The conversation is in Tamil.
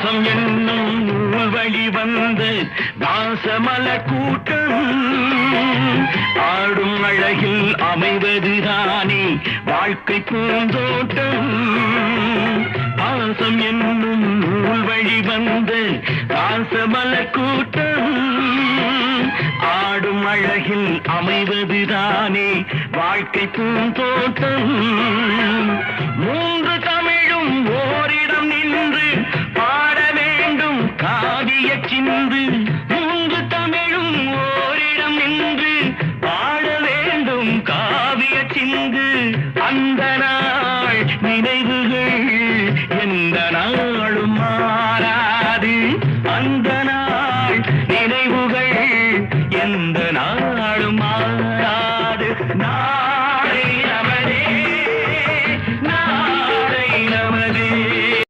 பாசம் என்னும் நூல் வழி வந்து பாசமலர் கூட்டம் ஆடும் அழகில் அமைவதுதானே வாழ்க்கை பூந்தோட்டம். பாசம் என்னும் நூல் வழி வந்து பாசமலர் கூட்டம் ஆடும் அழகில் அமைவதுதானே வாழ்க்கை பூந்தோட்டம். மூன்று தமிழும் ஓரிடம் நின்று பாட வேண்டும் காவிய சிந்து. மூன்று தமிழும் ஓரிடம் நின்று பாட வேண்டும் காவிய சிந்து. அந்த நாள் நினைவுகள் எந்த நாள்